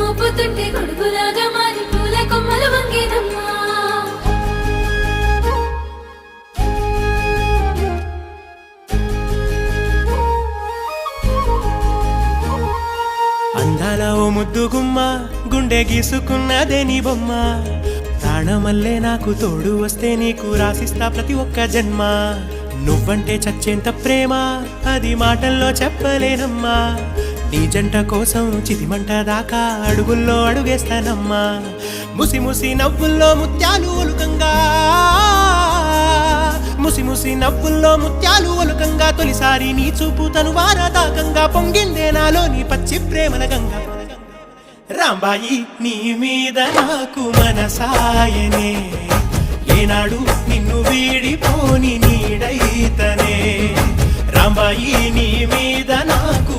మోపుతుంటే గొడుగులాగా మారి పూల కొమ్మలు వంగేనమ్మా. అందాల ఓ ముద్దు గుమ్మ గుండె గీసుకున్నదే నీ బొమ్మ. ప్రాణమల్లే నాకు తోడు వస్తే నీకు రాసిస్తా ప్రతి ఒక్క జన్మ. నువ్వంటే చచ్చేంత ప్రేమ అది మాటల్లో చెప్పలేనమ్మా. నీ జంట కోసం చితిమంట దాకా అడుగుల్లో అడుగేస్తానమ్మా. ముసి ముసి నవ్వుల్లో ముత్యాలు ఒలుకంగా, ముసి ముసి నవ్వుల్లో ముత్యాలు ఒలుకంగా, తొలిసారి నీ చూపు తను వారదాకంగా పొంగిందే నాలో నీ పచ్చి ప్రేమల గంగా. రాంబాయి నీ మీద నాకు మనసాయనే, ఏనాడు నిన్ను వీడిపోని నీడైతనే. రాంబాయి నీ మీద నాకు